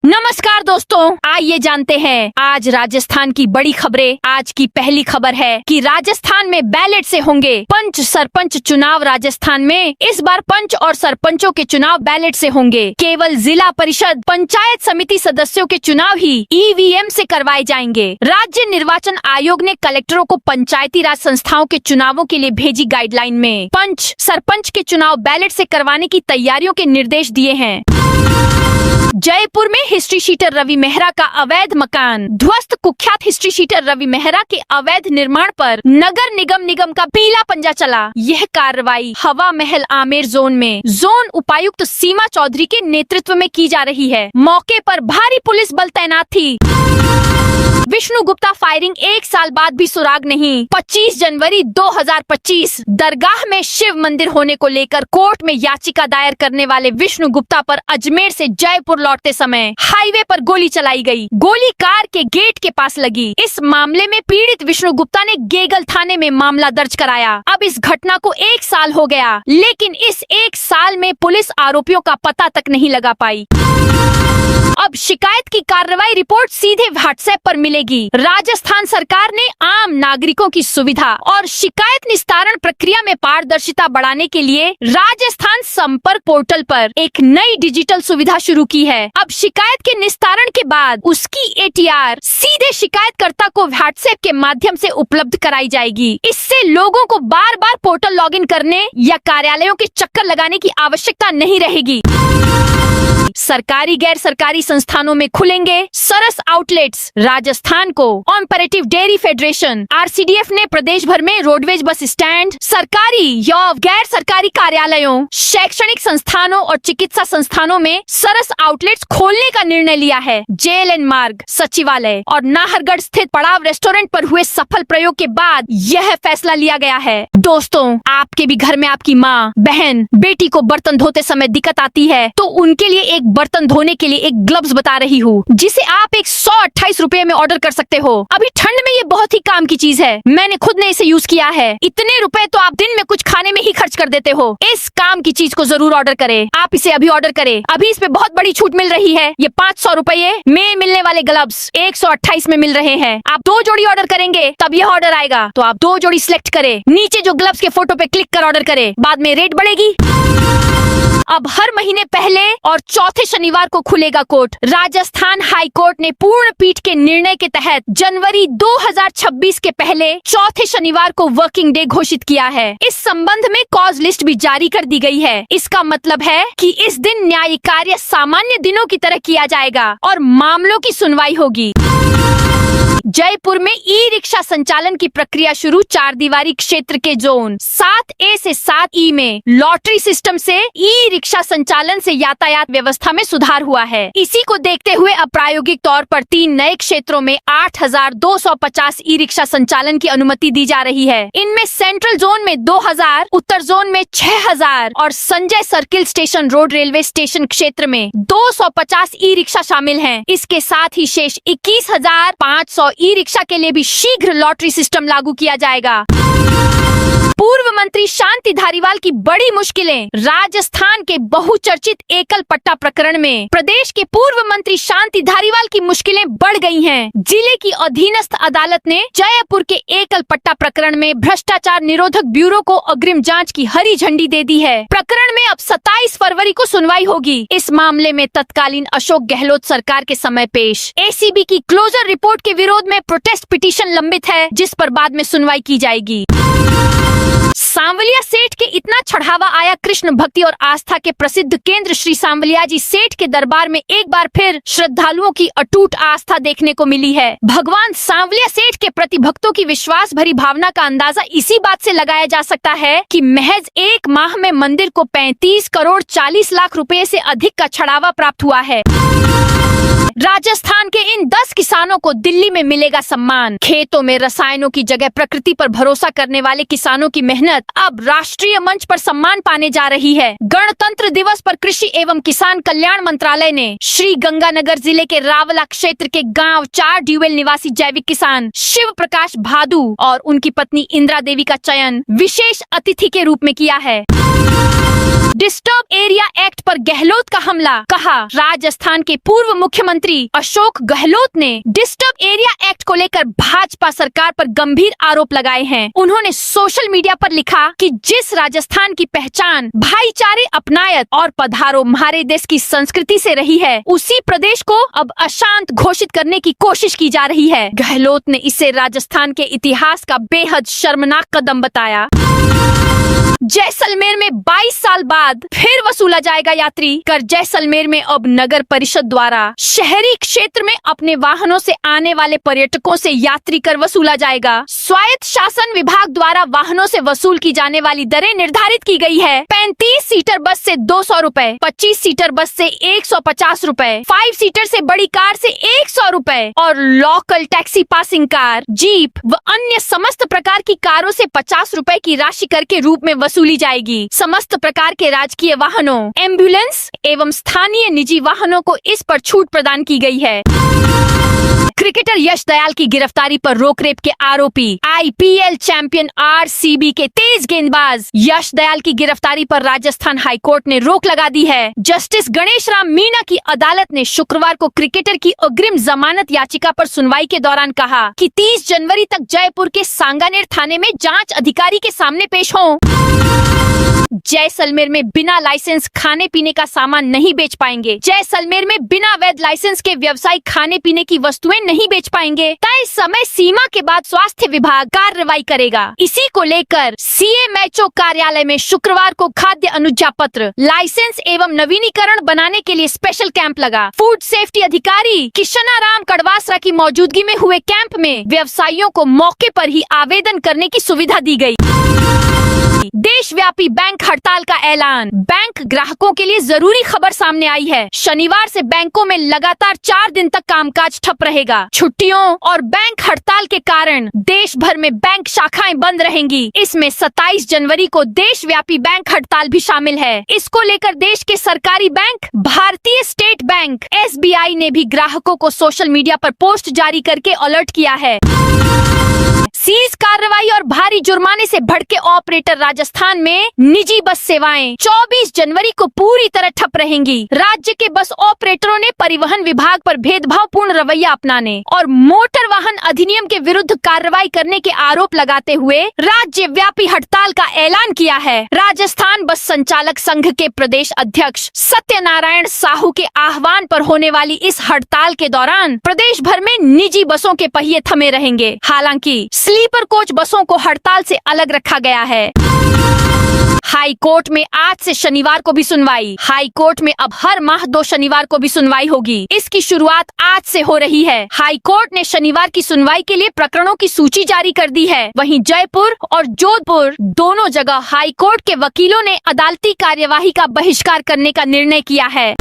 नमस्कार दोस्तों, आइए जानते हैं आज राजस्थान की बड़ी खबरें। आज की पहली खबर है कि राजस्थान में बैलेट से होंगे पंच सरपंच चुनाव। राजस्थान में इस बार पंच और सरपंचों के चुनाव बैलेट से होंगे। केवल जिला परिषद पंचायत समिति सदस्यों के चुनाव ही ईवीएम से करवाए जाएंगे। राज्य निर्वाचन आयोग ने कलेक्टरों को पंचायती राज संस्थाओं के चुनावों के लिए भेजी गाइडलाइन में पंच सरपंच के चुनाव बैलेट से करवाने की तैयारियों के निर्देश दिए हैं। जयपुर में हिस्ट्री शीटर रवि मेहरा का अवैध मकान ध्वस्त। कुख्यात हिस्ट्री शीटर रवि मेहरा के अवैध निर्माण पर नगर निगम का पीला पंजा चला। यह कार्रवाई हवा महल आमेर जोन में जोन उपायुक्त सीमा चौधरी के नेतृत्व में की जा रही है। मौके पर भारी पुलिस बल तैनात थी। विष्णु गुप्ता फायरिंग, एक साल बाद भी सुराग नहीं। 25 जनवरी 2025 दरगाह में शिव मंदिर होने को लेकर कोर्ट में याचिका दायर करने वाले विष्णु गुप्ता पर अजमेर से जयपुर लौटते समय हाईवे पर गोली चलाई गई। गोली कार के गेट के पास लगी। इस मामले में पीड़ित विष्णु गुप्ता ने गेगल थाने में मामला दर्ज कराया। अब इस घटना को 1 साल हो गया, लेकिन इस 1 साल में पुलिस आरोपियों का पता तक नहीं लगा पाई। अब शिकायत की कार्रवाई रिपोर्ट सीधे व्हाट्सएप पर मिलेगी। राजस्थान सरकार ने आम नागरिकों की सुविधा और शिकायत निस्तारण प्रक्रिया में पारदर्शिता बढ़ाने के लिए राजस्थान संपर्क पोर्टल पर एक नई डिजिटल सुविधा शुरू की है। अब शिकायत के निस्तारण के बाद उसकी एटीआर सीधे शिकायतकर्ता को व्हाट्सएप के माध्यम से उपलब्ध कराई जाएगी। इससे लोगों को बार बार पोर्टल लॉगिन करने या कार्यालयों के चक्कर लगाने की आवश्यकता नहीं रहेगी। सरकारी गैर सरकारी संस्थानों में खुलेंगे सरस आउटलेट्स। राजस्थान को कॉम्परेटिव डेयरी फेडरेशन आरसीडीएफ ने प्रदेश भर में रोडवेज बस स्टैंड, सरकारी या गैर सरकारी कार्यालयों, शैक्षणिक संस्थानों और चिकित्सा संस्थानों में सरस आउटलेट्स खोलने का निर्णय लिया है। जेएलएन मार्ग, सचिवालय और नाहरगढ़ स्थित पड़ाव रेस्टोरेंट पर हुए सफल प्रयोग के बाद यह फैसला लिया गया है। दोस्तों, आपके भी घर में आपकी माँ, बहन, बेटी को बर्तन धोते समय दिक्कत आती है तो उनके लिए एक बर्तन धोने के लिए एक ग्लव्स बता रही हूँ, जिसे आप 128 रुपए में ऑर्डर कर सकते हो। अभी ठंड में ये बहुत ही काम की चीज है। मैंने खुद ने इसे यूज किया है। इतने रुपए तो आप दिन में कुछ खाने में ही खर्च कर देते हो। इस काम की चीज को जरूर ऑर्डर करें। आप इसे अभी ऑर्डर करें। अभी इस पे बहुत बड़ी छूट मिल रही है। ये 500 रुपए में मिलने वाले ग्लव्स 128 में मिल रहे हैं। आप 2 जोड़ी ऑर्डर करेंगे तब यह ऑर्डर आएगा, तो आप 2 जोड़ी सिलेक्ट करें। नीचे जो ग्लव्स के फोटो पे क्लिक कर ऑर्डर करें। बाद में रेट बढ़ेगी। अब हर महीने पहले और चौथे शनिवार को खुलेगा कोर्ट। राजस्थान हाई कोर्ट ने पूर्ण पीठ के निर्णय के तहत जनवरी 2026 के पहले चौथे शनिवार को वर्किंग डे घोषित किया है। इस संबंध में कॉज लिस्ट भी जारी कर दी गई है। इसका मतलब है कि इस दिन न्यायिक कार्य सामान्य दिनों की तरह किया जाएगा और मामलों की सुनवाई होगी। जयपुर में ई रिक्शा संचालन की प्रक्रिया शुरू। 4 दीवारी क्षेत्र के जोन 7A से 7E में लॉटरी सिस्टम से ई रिक्शा संचालन से यातायात व्यवस्था में सुधार हुआ है। इसी को देखते हुए अब प्रायोगिक तौर पर 3 नए क्षेत्रों में 8,250 ई रिक्शा संचालन की अनुमति दी जा रही है। इनमें सेंट्रल जोन में 2,000, उत्तर जोन में 6,000 और Sanjay circle station road railway station क्षेत्र में 250 ई रिक्शा शामिल हैं। इसके साथ ही शेष 21,500 ई रिक्शा के लिए भी शीघ्र लॉटरी सिस्टम लागू किया जाएगा। पूर्व मंत्री शांति धारीवाल की बड़ी मुश्किलें। राजस्थान के बहुचर्चित एकल पट्टा प्रकरण में प्रदेश के पूर्व मंत्री शांति धारीवाल की मुश्किलें बढ़ गई हैं। जिले की अधीनस्थ अदालत ने जयपुर के एकल पट्टा प्रकरण में भ्रष्टाचार निरोधक ब्यूरो को अग्रिम जांच की हरी झंडी दे दी है। प्रकरण में अब 27 फरवरी को सुनवाई होगी। इस मामले में तत्कालीन अशोक गहलोत सरकार के समय पेश एसीबी की क्लोजर रिपोर्ट के विरोध में प्रोटेस्ट पिटीशन लंबित है, जिस पर बाद में सुनवाई की जाएगी। सांवलिया सेठ के इतना चढ़ावा आया। कृष्ण भक्ति और आस्था के प्रसिद्ध केंद्र श्री सांवलिया जी सेठ के दरबार में एक बार फिर श्रद्धालुओं की अटूट आस्था देखने को मिली है। भगवान सांवलिया सेठ के प्रति भक्तों की विश्वास भरी भावना का अंदाजा इसी बात से लगाया जा सकता है कि महज 1 माह में मंदिर को 35 करोड़ 40 लाख रुपए से अधिक का चढ़ावा प्राप्त हुआ है। राजस्थान के इन 10 किसानों को दिल्ली में मिलेगा सम्मान। खेतों में रसायनों की जगह प्रकृति पर भरोसा करने वाले किसानों की मेहनत अब राष्ट्रीय मंच पर सम्मान पाने जा रही है। गणतंत्र दिवस पर कृषि एवं किसान कल्याण मंत्रालय ने श्री गंगानगर जिले के रावला क्षेत्र के गांव 4 ड्यूवेल निवासी जैविक किसान शिव प्रकाश भादु और उनकी पत्नी इंदिरा देवी का चयन विशेष अतिथि के रूप में किया है। डिस्टर्ब एरिया एक्ट पर गहलोत का हमला, कहा राजस्थान के पूर्व मुख्यमंत्री अशोक गहलोत ने डिस्टर्ब एरिया एक्ट को लेकर भाजपा सरकार पर गंभीर आरोप लगाए हैं। उन्होंने सोशल मीडिया पर लिखा कि जिस राजस्थान की पहचान भाईचारे, अपनायत और पधारो म्हारे देश की संस्कृति से रही है, उसी प्रदेश को अब अशांत घोषित करने की कोशिश की जा रही है। गहलोत ने इसे राजस्थान के इतिहास का बेहद शर्मनाक कदम बताया। जैसलमेर में 22 साल बाद फिर वसूला जाएगा यात्री कर। जैसलमेर में अब नगर परिषद द्वारा शहरी क्षेत्र में अपने वाहनों से आने वाले पर्यटकों से यात्री कर वसूला जाएगा। स्वायत्त शासन विभाग द्वारा वाहनों से वसूल की जाने वाली दरें निर्धारित की गई है। 35 सीटर बस से 200 रूपए, 25 सीटर बस से 150 रूपए, 5 सीटर से बड़ी कार से 100 रूपए और local taxi, passing car, jeep व अन्य समस्त प्रकार की कारों से 50 रूपए की राशि कर के रूप में वसूली जाएगी। समस्त प्रकार के राजकीय वाहनों, एम्बुलेंस एवं स्थानीय निजी वाहनों को इस पर छूट प्रदान की गई है। क्रिकेटर यश दयाल की गिरफ्तारी पर रोकरेप के आरोपी आईपीएल चैंपियन आरसीबी के तेज गेंदबाज यश दयाल की गिरफ्तारी पर राजस्थान हाईकोर्ट ने रोक लगा दी है। जस्टिस गणेश राम मीणा की अदालत ने शुक्रवार को क्रिकेटर की अग्रिम जमानत याचिका पर सुनवाई के दौरान कहा कि 30 जनवरी तक जयपुर के सांगानेर थाने में जांच अधिकारी के सामने पेश हों। जैसलमेर में बिना लाइसेंस खाने पीने का सामान नहीं बेच पाएंगे। जैसलमेर में बिना वैध लाइसेंस के व्यवसायी खाने पीने की वस्तुएं नहीं बेच पाएंगे। तय समय सीमा के बाद स्वास्थ्य विभाग कार्रवाई करेगा। इसी को लेकर सीएमएचओ कार्यालय में शुक्रवार को खाद्य अनुज्ञा पत्र, लाइसेंस एवं नवीनीकरण बनाने के लिए स्पेशल कैंप लगा। फूड सेफ्टी अधिकारी किशनाराम कड़वासरा की मौजूदगी में हुए कैंप में व्यवसायियों को मौके पर ही आवेदन करने की सुविधा दी गई। देशव्यापी बैंक हड़ताल का ऐलान। बैंक ग्राहकों के लिए जरूरी खबर सामने आई है। शनिवार से बैंकों में लगातार 4 दिन तक कामकाज ठप रहेगा। छुट्टियों और बैंक हड़ताल के कारण देश भर में बैंक शाखाएं बंद रहेंगी। इसमें 27 जनवरी को देशव्यापी बैंक हड़ताल भी शामिल है। इसको लेकर देश के सरकारी बैंक भारतीय स्टेट बैंक एसबीआई ने भी ग्राहकों को सोशल मीडिया पर पोस्ट जारी करके अलर्ट किया है। सीज कार्रवाई और भारी जुर्माने से भड़के ऑपरेटर। राजस्थान में निजी बस सेवाएं 24 जनवरी को पूरी तरह ठप रहेंगी। राज्य के बस ऑपरेटरों ने परिवहन विभाग पर भेदभावपूर्ण रवैया अपनाने और मोटर वाहन अधिनियम के विरुद्ध कार्रवाई करने के आरोप लगाते हुए राज्य व्यापी हड़ताल का ऐलान किया है। राजस्थान बस संचालक संघ के प्रदेश अध्यक्ष सत्यनारायण साहू के आह्वान पर होने वाली इस हड़ताल के दौरान प्रदेश भर में निजी बसों के पहिए थमे रहेंगे। हालांकि स्लीपर कोच बसों को हड़ताल से अलग रखा गया है। हाई कोर्ट में आज से शनिवार को भी सुनवाई। हाई कोर्ट में अब हर माह 2 शनिवार को भी सुनवाई होगी। इसकी शुरुआत आज से हो रही है। हाई कोर्ट ने शनिवार की सुनवाई के लिए प्रकरणों की सूची जारी कर दी है। वहीं जयपुर और जोधपुर दोनों जगह हाई कोर्ट के वकीलों ने अदालती कार्यवाही का बहिष्कार करने का निर्णय किया है।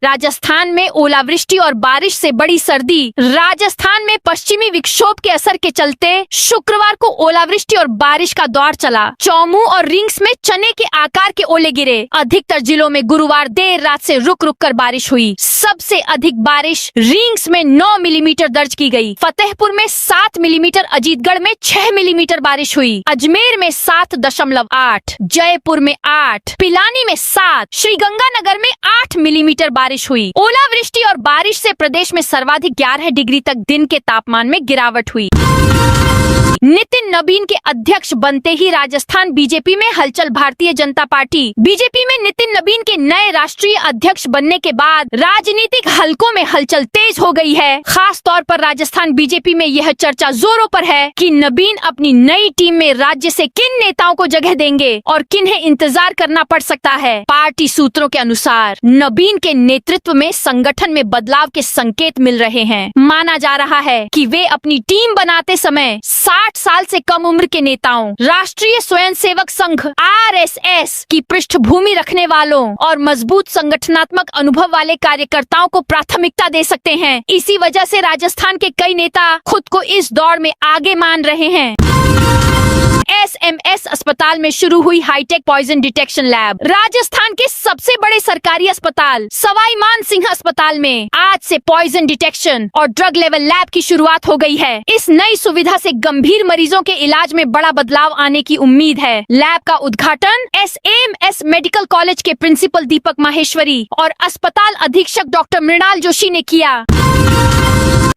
राजस्थान में ओलावृष्टि और बारिश से बड़ी सर्दी। राजस्थान में पश्चिमी विक्षोभ के असर के चलते शुक्रवार को ओलावृष्टि और बारिश का दौर चला। चौमू और रिंग्स में चने के आकार के ओले गिरे। अधिकतर जिलों में गुरुवार देर रात से रुक रुक कर बारिश हुई। सबसे अधिक बारिश रिंग्स में 9 मिलीमीटर दर्ज की गई। फतेहपुर में 7 मिलीमीटर, अजीतगढ़ में 6 मिलीमीटर बारिश हुई। अजमेर में 7.8, जयपुर में 8, पिलानी में 7, श्रीगंगानगर में 8 मिलीमीटर बारिश हुई। ओलावृष्टि और बारिश से प्रदेश में सर्वाधिक 11 डिग्री तक दिन के तापमान में गिरावट हुई। नितिन नबीन के अध्यक्ष बनते ही राजस्थान बीजेपी में हलचल। भारतीय जनता पार्टी बीजेपी में नितिन नबीन के नए राष्ट्रीय अध्यक्ष बनने के बाद राजनीतिक हलकों में हलचल तेज हो गई है। खास तौर पर राजस्थान बीजेपी में यह चर्चा जोरों पर है कि नबीन अपनी नई टीम में राज्य से किन नेताओं को जगह देंगे और किन्हें इंतजार करना पड़ सकता है। पार्टी सूत्रों के अनुसार नबीन के नेतृत्व में संगठन में बदलाव के संकेत मिल रहे हैं। माना जा रहा है कि वे अपनी टीम बनाते समय 60 साल से कम उम्र के नेताओं, राष्ट्रीय स्वयंसेवक संघ आरएसएस की पृष्ठभूमि रखने वालों और मजबूत संगठनात्मक अनुभव वाले कार्यकर्ताओं को प्राथमिकता दे सकते हैं। इसी वजह से राजस्थान के कई नेता खुद को इस दौड़ में आगे मान रहे हैं। SMS अस्पताल में शुरू हुई high tech poison detection lab. Rajasthan के सबसे बड़े सरकारी अस्पताल सवाई मान सिंह अस्पताल में आज से पॉइजन डिटेक्शन और ड्रग लेवल लैब की शुरुआत हो गई है। इस नई सुविधा से गंभीर मरीजों के इलाज में बड़ा बदलाव आने की उम्मीद है। लैब का उद्घाटन SMS मेडिकल कॉलेज के प्रिंसिपल दीपक माहेश्वरी और अस्पताल अधीक्षक डॉक्टर मृणाल जोशी ने किया।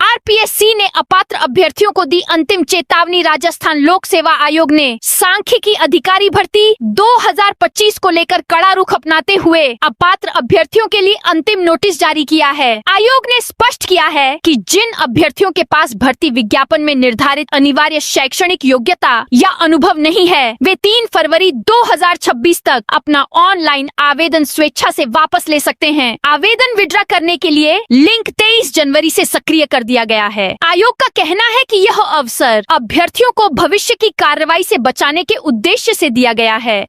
RPSC ने अपात्र अभ्यर्थियों को दी अंतिम चेतावनी। राजस्थान लोक सेवा आयोग ने सांख्यिकी अधिकारी भर्ती 2025 को लेकर कड़ा रुख अपनाते हुए अपात्र अभ्यर्थियों के लिए अंतिम नोटिस जारी किया है। आयोग ने स्पष्ट किया है कि जिन अभ्यर्थियों के पास भर्ती विज्ञापन में निर्धारित अनिवार्य शैक्षणिक योग्यता या अनुभव नहीं है, वे 3 फरवरी 2026 तक अपना ऑनलाइन आवेदन स्वेच्छा से वापस ले सकते हैं। आवेदन विड्रा करने के लिए लिंक 23 जनवरी से सक्रिय कर दिया गया है। आयोग का कहना है कि यह अवसर अभ्यर्थियों को भविष्य की कार्रवाई से बचाने के उद्देश्य से दिया गया है।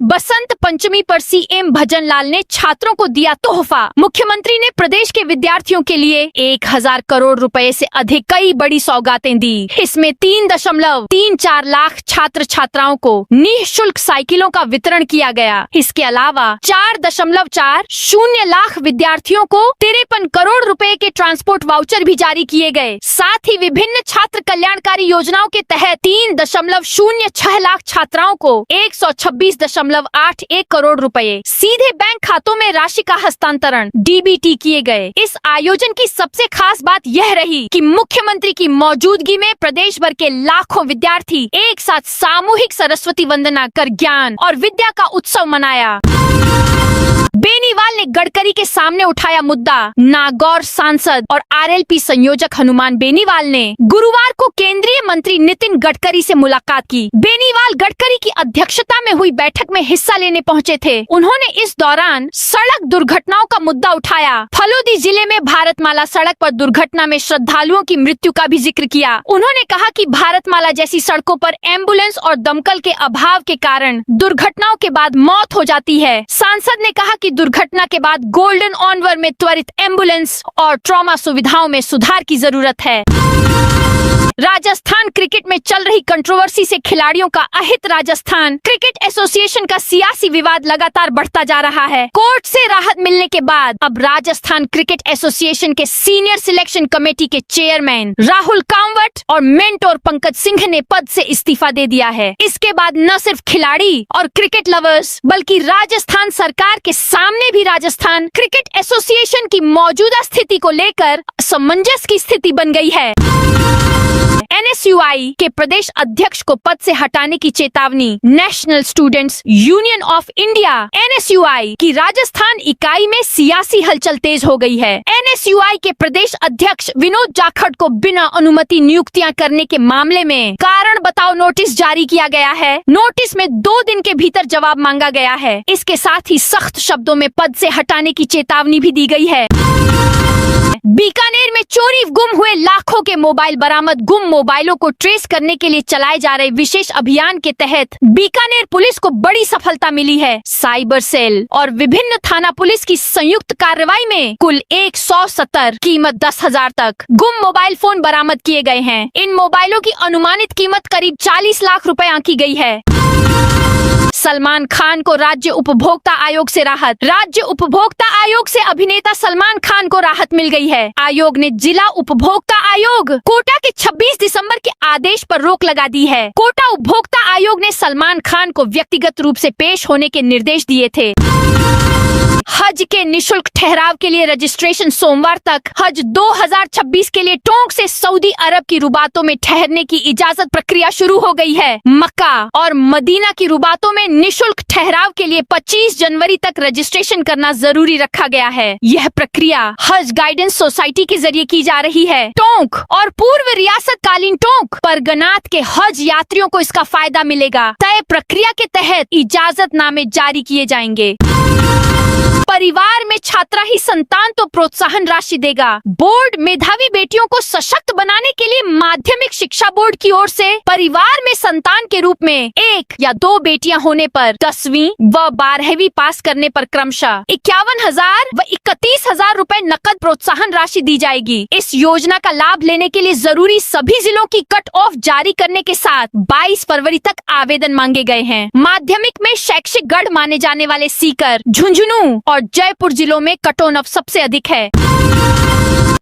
बसंत पंचमी पर CM भजन लाल ने छात्रों को दिया तोहफा। मुख्यमंत्री ने प्रदेश के विद्यार्थियों के लिए 1000 करोड़ रुपए से अधिक कई बड़ी सौगातें दी। इसमें 3.34 लाख छात्र छात्राओं को निःशुल्क साइकिलों का वितरण किया गया। इसके अलावा 4.40 लाख विद्यार्थियों को 53 करोड़ रुपए के ट्रांसपोर्ट वाउचर भी जारी किए गए। साथ ही विभिन्न छात्र कल्याणकारी योजनाओं के तहत 3.06 लाख छात्राओं को 126.81 करोड़ रुपए सीधे बैंक खातों में राशि का हस्तांतरण DBT किए गए। इस आयोजन की सबसे खास बात यह रही कि मुख्यमंत्री की मौजूदगी में प्रदेश भर के लाखों विद्यार्थी एक साथ सामूहिक सरस्वती वंदना कर ज्ञान और विद्या का उत्सव मनाया। बेनीवाल ने गडकरी के सामने उठाया मुद्दा। नागौर सांसद और RLP संयोजक हनुमान बेनीवाल ने गुरुवार को केंद्रीय मंत्री नितिन गडकरी से मुलाकात की। बेनीवाल गडकरी की अध्यक्षता में हुई बैठक में हिस्सा लेने पहुंचे थे। उन्होंने इस दौरान सड़क दुर्घटनाओं का मुद्दा उठाया। फलोदी जिले में भारतमाला सड़क पर दुर्घटना में श्रद्धालुओं की मृत्यु का भी जिक्र किया। उन्होंने कहा कि भारतमाला जैसी सड़कों पर एम्बुलेंस और दमकल के अभाव के कारण दुर्घटनाओं के बाद मौत हो जाती है। सांसद ने कहा कि दुर्घटना के बाद गोल्डन ऑनवर में त्वरित एम्बुलेंस और ट्रॉमा सुविधाओं में सुधार की जरूरत है। राजस्थान क्रिकेट में चल रही कंट्रोवर्सी से खिलाड़ियों का अहित। राजस्थान क्रिकेट एसोसिएशन का सियासी विवाद लगातार बढ़ता जा रहा है। कोर्ट से राहत मिलने के बाद अब राजस्थान क्रिकेट एसोसिएशन के सीनियर सिलेक्शन कमेटी के चेयरमैन राहुल कामवट और मेंटोर पंकज सिंह ने पद से इस्तीफा दे दिया है। इसके बाद न सिर्फ खिलाड़ी और क्रिकेट लवर्स बल्कि राजस्थान सरकार के सामने भी राजस्थान क्रिकेट एसोसिएशन की मौजूदा स्थिति को लेकर असमंजस की स्थिति बन गई है। NSUI के प्रदेश अध्यक्ष को पद से हटाने की चेतावनी। National students union of India NSUI की राजस्थान इकाई में सियासी हलचल तेज हो गई है। NSUI के प्रदेश अध्यक्ष विनोद जाखड़ को बिना अनुमति नियुक्तियां करने के मामले में कारण बताओ नोटिस जारी किया गया है। नोटिस में 2 दिन के भीतर जवाब मांगा गया है। इसके साथ ही सख्त शब्दों में पद से हटाने की चेतावनी भी दी गई है। बीकानेर में चोरी गुम हुए लाखों के मोबाइल बरामद। गुम मोबाइलों को ट्रेस करने के लिए चलाए जा रहे विशेष अभियान के तहत बीकानेर पुलिस को बड़ी सफलता मिली है। साइबर सेल और विभिन्न थाना पुलिस की संयुक्त कार्रवाई में कुल 170 कीमत 10,000 तक गुम मोबाइल फोन बरामद किए गए हैं। इन मोबाइलों की अनुमानित कीमत करीब 40 लाख रुपए आंकी गई है। सलमान खान को राज्य उपभोक्ता आयोग से राहत। राज्य उपभोक्ता आयोग से अभिनेता सलमान खान को राहत मिल गई है। आयोग ने जिला उपभोक्ता आयोग कोटा के 26 दिसंबर के आदेश पर रोक लगा दी है। कोटा उपभोक्ता आयोग ने सलमान खान को व्यक्तिगत रूप से पेश होने के निर्देश दिए थे। हज के निशुल्क ठहराव के लिए रजिस्ट्रेशन सोमवार तक। हज 2026 के लिए टोंक से सऊदी अरब की रुबातों में ठहरने की इजाजत प्रक्रिया शुरू हो गई है। मक्का और मदीना की रुबातों में निशुल्क ठहराव के लिए 25 जनवरी तक रजिस्ट्रेशन करना जरूरी रखा गया है। यह प्रक्रिया हज गाइडेंस सोसाइटी के जरिए की जा रही है। टोंक और पूर्व रियासत कालीन टोंक परगनात के हज यात्रियों को इसका फायदा मिलेगा। तय प्रक्रिया के तहत इजाजतनामे जारी किए जाएंगे। परिवार में छात्रा ही संतान तो प्रोत्साहन राशि देगा। बोर्ड मेधावी बेटियों को सशक्त बनाने के लिए माध्यमिक शिक्षा बोर्ड की ओर से परिवार में संतान के रूप में 1 या 2 बेटियां होने पर 10वीं व 12वीं पास करने पर क्रमशः 51,000 व 31,000 रुपए नकद प्रोत्साहन राशि दी जाएगी। इस योजना का लाभ लेने के लिए जरूरी सभी जिलों की कट ऑफ जारी करने के साथ 22 फरवरी तक आवेदन मांगे गए हैं। माध्यमिक में शैक्षिक गढ़ माने जाने वाले सीकर, झुंझुनू और जयपुर जिलों में कट ऑफ सबसे अधिक है।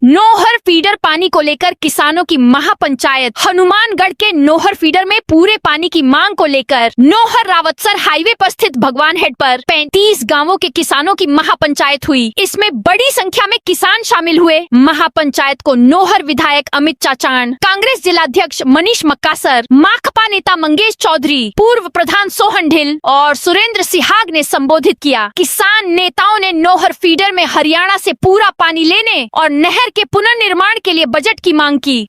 नोहर फीडर पानी को लेकर किसानों की महापंचायत। हनुमानगढ़ के नोहर फीडर में पूरे पानी की मांग को लेकर नोहर रावतसर हाईवे पर स्थित भगवान हेड पर 35 गांवों के किसानों की महापंचायत हुई। इसमें बड़ी संख्या में किसान शामिल हुए। महापंचायत को नोहर विधायक अमित चाचान, कांग्रेस जिलाध्यक्ष मनीष मक्कासर, माकपा नेता मंगेश चौधरी, पूर्व प्रधान सोहन ढिल और सुरेंद्र सिहाग ने संबोधित किया। किसान नेताओं ने नोहर फीडर में हरियाणा से पूरा पानी लेने और नहर के पुनर्निर्माण के लिए बजट की मांग की।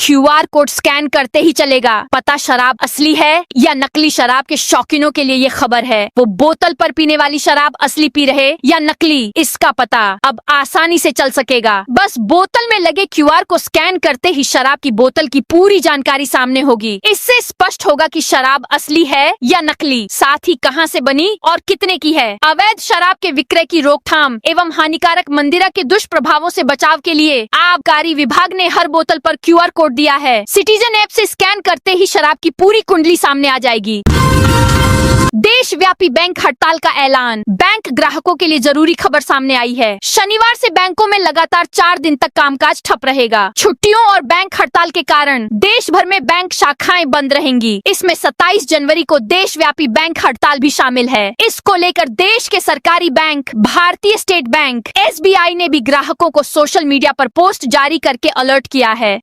QR कोड स्कैन करते ही चलेगा पता शराब असली है या नकली। शराब के शौकीनों के लिए ये खबर है। वो बोतल पर पीने वाली शराब असली पी रहे या नकली, इसका पता अब आसानी से चल सकेगा। बस बोतल में लगे QR को स्कैन करते ही शराब की बोतल की पूरी जानकारी सामने होगी। इससे स्पष्ट होगा कि शराब असली है या नकली, साथ ही कहां से बनी और कितने की है। अवैध शराब के विक्रय की रोकथाम एवं हानिकारक मंदिरा के दुष्प्रभावों से बचाव के लिए आबकारी विभाग ने हर बोतल पर QR कोड दिया है। सिटीजन ऐप से स्कैन करते ही शराब की पूरी कुंडली सामने आ जाएगी। देशव्यापी बैंक हड़ताल का ऐलान। बैंक ग्राहकों के लिए जरूरी खबर सामने आई है। शनिवार से बैंकों में लगातार 4 दिन तक कामकाज ठप रहेगा। छुट्टियों और बैंक हड़ताल के कारण देश भर में बैंक शाखाएं बंद रहेंगी। इसमें 27 जनवरी को देशव्यापी बैंक हड़ताल भी शामिल है। इसको लेकर देश के सरकारी बैंक भारतीय स्टेट बैंक, SBI ने भी ग्राहकों को सोशल मीडिया पर पोस्ट जारी करके अलर्ट किया है।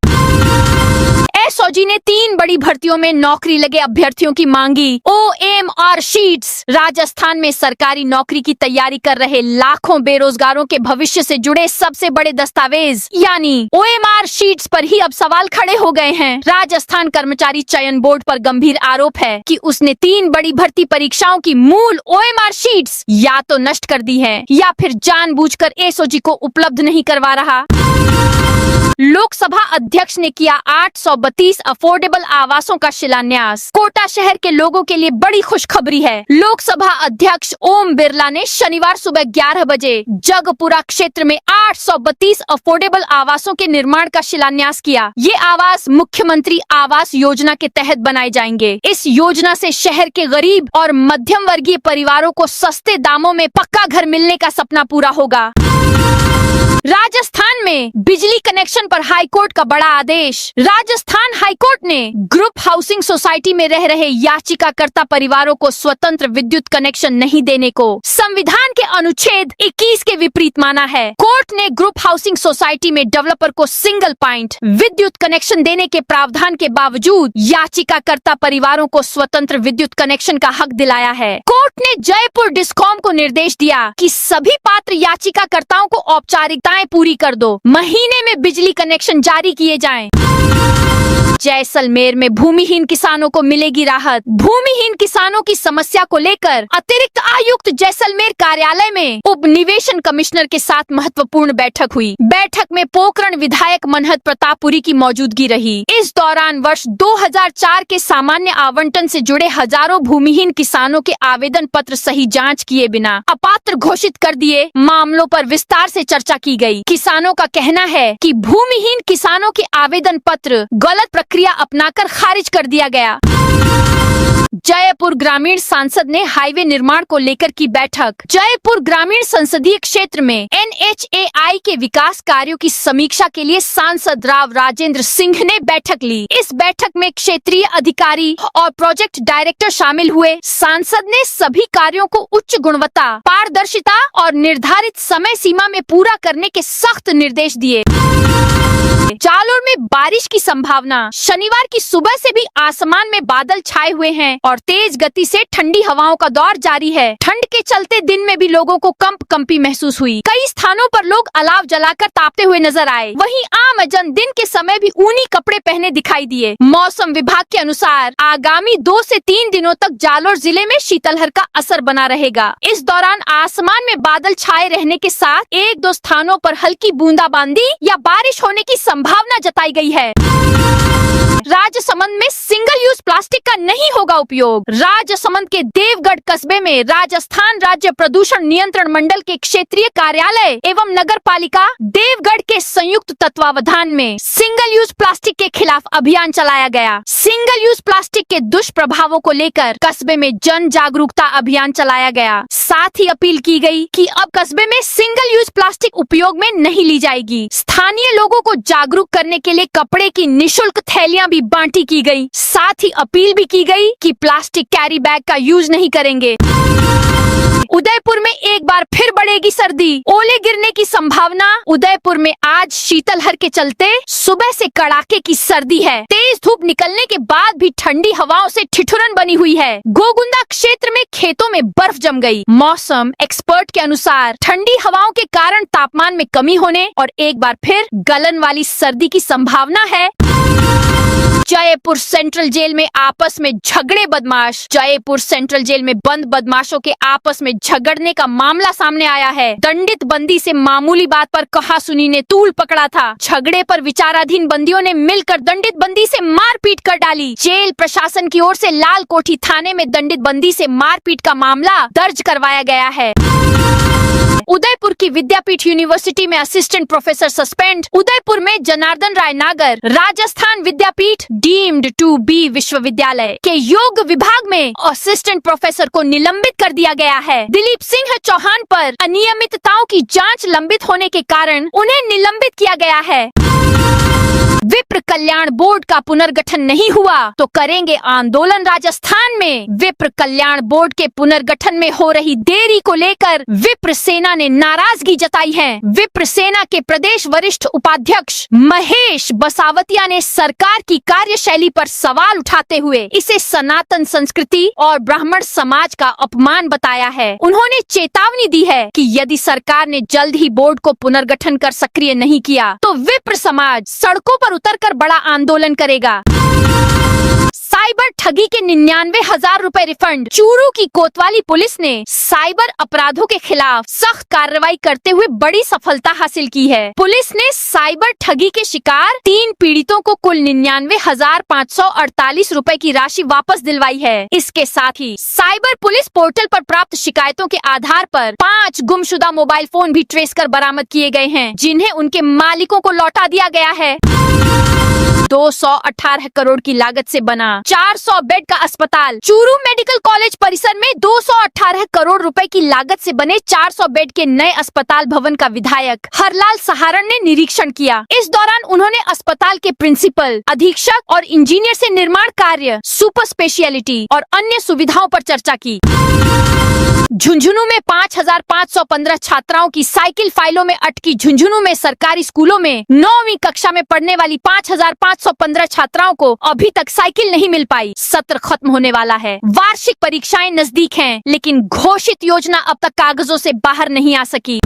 एसओजी ने 3 बड़ी भर्तियों में नौकरी लगे अभ्यर्थियों की मांगी OMR शीट्स। राजस्थान में सरकारी नौकरी की तैयारी कर रहे लाखों बेरोजगारों के भविष्य से जुड़े सबसे बड़े दस्तावेज यानी OMR शीट्स पर ही अब सवाल खड़े हो गए हैं। राजस्थान कर्मचारी चयन बोर्ड पर गंभीर आरोप है कि उसने 3 बड़ी भर्ती परीक्षाओं की मूल OMR शीट्स या तो नष्ट कर दी है या फिर जानबूझकर एसओजी को उपलब्ध नहीं करवा रहा। लोकसभा अध्यक्ष ने किया 832 अफोर्डेबल आवासों का शिलान्यास। कोटा शहर के लोगों के लिए बड़ी खुशखबरी है। लोकसभा अध्यक्ष ओम बिरला ने शनिवार सुबह 11 बजे जगपुरा क्षेत्र में 832 अफोर्डेबल आवासों के निर्माण का शिलान्यास किया। ये आवास मुख्यमंत्री आवास योजना के तहत बनाए जाएंगे। इस योजना से शहर के गरीब और मध्यम वर्गीय परिवारों को सस्ते दामों में पक्का घर मिलने का सपना पूरा होगा। राजस्थान में बिजली कनेक्शन पर हाईकोर्ट का बड़ा आदेश। राजस्थान हाईकोर्ट ने ग्रुप हाउसिंग सोसाइटी में रह रहे याचिकाकर्ता परिवारों को स्वतंत्र विद्युत कनेक्शन नहीं देने को संविधान के अनुच्छेद 21 के विपरीत माना है। कोर्ट ने ग्रुप हाउसिंग सोसाइटी में डेवलपर को सिंगल पॉइंट विद्युत कनेक्शन देने के प्रावधान के बावजूद याचिकाकर्ता परिवारों को स्वतंत्र विद्युत कनेक्शन का हक दिलाया है। कोर्ट ने जयपुर डिस्कॉम को निर्देश दिया कि सभी पात्र याचिकाकर्ताओं को औपचारिकताएं पूरी कर दो, महीने में बिजली कनेक्शन जारी किए जाएं। जैसलमेर में भूमिहीन किसानों को मिलेगी राहत। भूमिहीन किसानों की समस्या को लेकर अतिरिक्त आयुक्त जैसलमेर कार्यालय में उप निवेशन कमिश्नर के साथ महत्वपूर्ण बैठक हुई। बैठक में पोकरण विधायक मनहत प्रतापपुरी की मौजूदगी रही। इस दौरान वर्ष 2004 के सामान्य आवंटन से जुड़े हजारों भूमिहीन किसानों के आवेदन पत्र सही जाँच किए बिना अपात्र घोषित कर दिए मामलों पर विस्तार से चर्चा की गयी। किसानों का कहना है कि भूमिहीन किसानों के आवेदन पत्र गलत प्रक्रिया अपनाकर खारिज कर दिया गया। जयपुर ग्रामीण सांसद ने हाईवे निर्माण को लेकर की बैठक। जयपुर ग्रामीण संसदीय क्षेत्र में NHAI के विकास कार्यों की समीक्षा के लिए सांसद राव राजेंद्र सिंह ने बैठक ली। इस बैठक में क्षेत्रीय अधिकारी और प्रोजेक्ट डायरेक्टर शामिल हुए। सांसद ने सभी कार्यों को उच्च गुणवत्ता, पारदर्शिता और निर्धारित समय सीमा में पूरा करने के सख्त निर्देश दिए। जालोर में बारिश की संभावना। शनिवार की सुबह से भी आसमान में बादल छाए हुए हैं और तेज गति से ठंडी हवाओं का दौर जारी है। ठंड के चलते दिन में भी लोगों को कंपकंपी महसूस हुई। कई स्थानों पर लोग अलाव जलाकर तापते हुए नजर आए। वहीं आमजन दिन के समय भी ऊनी कपड़े पहने दिखाई दिए। मौसम विभाग के अनुसार आगामी 2 से 3 दिनों तक जालोर जिले में शीतलहर का असर बना रहेगा। इस दौरान आसमान में बादल छाए रहने के साथ 1-2 स्थानों पर हल्की बूंदाबांदी या बारिश होने की संभावना जताई गई है। राजसमंद में सिंगल यूज प्लास्टिक का नहीं होगा उपयोग। राजसमंद के देवगढ़ कस्बे में राजस्थान राज्य प्रदूषण नियंत्रण मंडल के क्षेत्रीय कार्यालय एवं नगर पालिका देवगढ़ के संयुक्त तत्वावधान में सिंगल यूज प्लास्टिक के खिलाफ अभियान चलाया गया। सिंगल यूज प्लास्टिक के दुष्प्रभावों को लेकर कस्बे में जन जागरूकता अभियान चलाया गया। साथ ही अपील की गई कि अब कस्बे में सिंगल यूज प्लास्टिक उपयोग में नहीं ली जाएगी। स्थानीय लोगों को जागरूक करने के लिए कपड़े की निशुल्क थैलियां भी बांटी की गई। साथ ही अपील भी की गई कि प्लास्टिक कैरी बैग का यूज नहीं करेंगे। उदयपुर में एक बार फिर बढ़ेगी सर्दी, ओले गिरने की संभावना। उदयपुर में आज शीतलहर के चलते सुबह से कड़ाके की सर्दी है। तेज धूप निकलने के बाद भी ठंडी हवाओं से ठिठुरन बनी हुई है। गोगुंदा क्षेत्र में खेतों में बर्फ जम गई। मौसम एक्सपर्ट के अनुसार ठंडी हवाओं के कारण तापमान में कमी होने और एक बार फिर गलन वाली सर्दी की संभावना है। जयपुर सेंट्रल जेल में आपस में झगड़े बदमाश। जयपुर सेंट्रल जेल में बंद बदमाशों के आपस में झगड़ने का मामला सामने आया है। दंडित बंदी से मामूली बात पर कहासुनी ने तूल पकड़ा था। झगड़े पर विचाराधीन बंदियों ने मिलकर दंडित बंदी से मारपीट कर डाली। जेल प्रशासन की ओर से लाल कोठी थाने में दंडित बंदी से मारपीट का मामला दर्ज करवाया गया है। उदयपुर की विद्यापीठ यूनिवर्सिटी में असिस्टेंट प्रोफेसर सस्पेंड। उदयपुर में जनार्दन राय नागर राजस्थान विद्यापीठ डीम्ड टू बी विश्वविद्यालय के योग विभाग में असिस्टेंट प्रोफेसर को निलंबित कर दिया गया है। दिलीप सिंह चौहान पर अनियमितताओं की जांच लंबित होने के कारण उन्हें निलंबित किया गया है। विप्र कल्याण बोर्ड का पुनर्गठन नहीं हुआ तो करेंगे आंदोलन। राजस्थान में विप्र कल्याण बोर्ड के पुनर्गठन में हो रही देरी को लेकर विप्र सेना ने नाराजगी जताई है। विप्र सेना के प्रदेश वरिष्ठ उपाध्यक्ष महेश बसावतिया ने सरकार की कार्यशैली पर सवाल उठाते हुए इसे सनातन संस्कृति और ब्राह्मण समाज का अपमान बताया है। उन्होंने चेतावनी दी है कि यदि सरकार ने जल्द ही बोर्ड को पुनर्गठन कर सक्रिय नहीं किया तो विप्र समाज सड़कों पर उतरकर बड़ा आंदोलन करेगा। साइबर ठगी के 99,000 रुपए रिफंड। चूरू की कोतवाली पुलिस ने साइबर अपराधों के खिलाफ सख्त कार्रवाई करते हुए बड़ी सफलता हासिल की है। पुलिस ने साइबर ठगी के शिकार 3 पीड़ितों को कुल 99,548 रुपए की राशि वापस दिलवाई है। इसके साथ ही साइबर पुलिस पोर्टल पर प्राप्त शिकायतों के आधार पर 5 गुमशुदा मोबाइल फोन भी ट्रेस कर बरामद किए गए हैं, जिन्हें उनके मालिकों को लौटा दिया गया है। 218 करोड़ की लागत से बना 400 बेड का अस्पताल। चूरू मेडिकल कॉलेज परिसर में 218 करोड़ रुपए की लागत से बने 400 बेड के नए अस्पताल भवन का विधायक हरलाल सहारण ने निरीक्षण किया। इस दौरान उन्होंने अस्पताल के प्रिंसिपल, अधीक्षक और इंजीनियर से निर्माण कार्य, सुपर स्पेशियलिटी और अन्य सुविधाओं पर चर्चा की। झुंझुनू में 5,515 छात्राओं की साइकिल फाइलों में अटकी। झुंझुनू में सरकारी स्कूलों में 9वीं कक्षा में पढ़ने वाली 5,515 छात्राओं को अभी तक साइकिल नहीं मिल पाई। सत्र खत्म होने वाला है, वार्षिक परीक्षाएं नजदीक हैं, लेकिन घोषित योजना अब तक कागजों से बाहर नहीं आ सकी।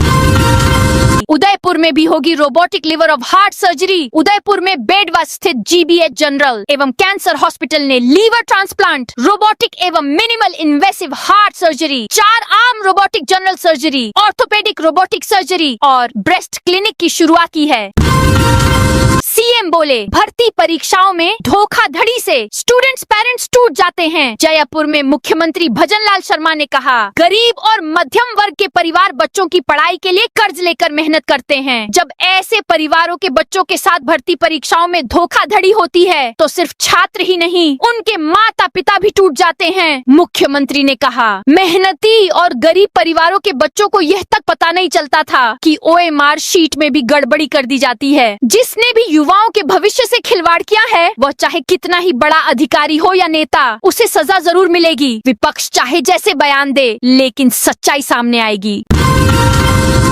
उदयपुर में भी होगी robotic liver of heart surgery. Udaipur में बेडवा स्थित GBH जनरल एवं कैंसर हॉस्पिटल ने लीवर ट्रांसप्लांट, रोबोटिक एवं minimal invasive heart surgery, 4 arm robotic general surgery, orthopaedic robotic surgery और ब्रेस्ट क्लिनिक की शुरुआत की है। सीएम बोले, भर्ती परीक्षाओं में धोखाधड़ी से स्टूडेंट्स पेरेंट्स टूट जाते हैं। जयपुर में मुख्यमंत्री भजनलाल शर्मा ने कहा, गरीब और मध्यम वर्ग के परिवार बच्चों की पढ़ाई के लिए कर्ज लेकर मेहनत करते हैं। जब ऐसे परिवारों के बच्चों के साथ भर्ती परीक्षाओं में धोखाधड़ी होती है तो सिर्फ छात्र ही नहीं, उनके माता पिता भी टूट जाते हैं। मुख्यमंत्री ने कहा, मेहनती और गरीब परिवारों के बच्चों को यह तक पता नहीं चलता था कि OMR शीट में भी गड़बड़ी कर दी जाती है। जिसने भी युवाओं के भविष्य से खिलवाड़ किया है, वह चाहे कितना ही बड़ा अधिकारी हो या नेता, उसे सजा जरूर मिलेगी। विपक्ष चाहे जैसे बयान दे, लेकिन सच्चाई सामने आएगी।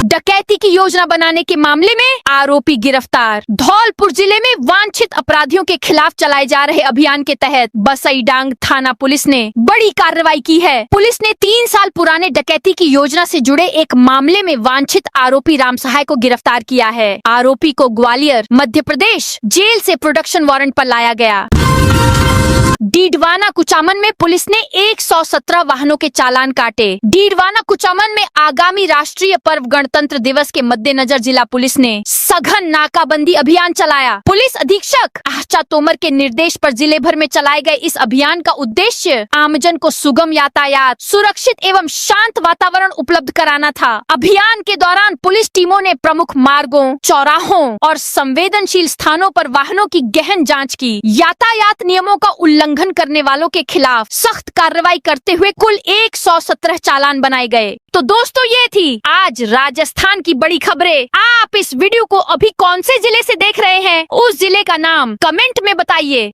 डकैती की योजना बनाने के मामले में आरोपी गिरफ्तार। धौलपुर जिले में वांछित अपराधियों के खिलाफ चलाए जा रहे अभियान के तहत बसईडांग थाना पुलिस ने बड़ी कार्रवाई की है। पुलिस ने 3 साल पुराने डकैती की योजना से जुड़े एक मामले में वांछित आरोपी राम सहाय को गिरफ्तार किया है। आरोपी को ग्वालियर, मध्य प्रदेश जेल से प्रोडक्शन वारंट पर लाया गया। डीडवाना कुचामन में पुलिस ने 117 वाहनों के चालान काटे। डीडवाना कुचामन में आगामी राष्ट्रीय पर्व गणतंत्र दिवस के मद्देनजर जिला पुलिस ने सघन नाकाबंदी अभियान चलाया। पुलिस अधीक्षक आशा तोमर के निर्देश पर जिले भर में चलाए गए इस अभियान का उद्देश्य आमजन को सुगम यातायात, सुरक्षित एवं शांत वातावरण उपलब्ध कराना था। अभियान के दौरान पुलिस टीमों ने प्रमुख मार्गों, चौराहों और संवेदनशील स्थानों पर वाहनों की गहन जांच की। यातायात नियमों का उल्लंघन करने वालों के खिलाफ सख्त कार्रवाई करते हुए कुल 117 चालान बनाए गए। तो दोस्तों, ये थी आज राजस्थान की बड़ी खबरें। आप इस वीडियो को अभी कौन से जिले से देख रहे हैं, उस जिले का नाम कमेंट में बताइए।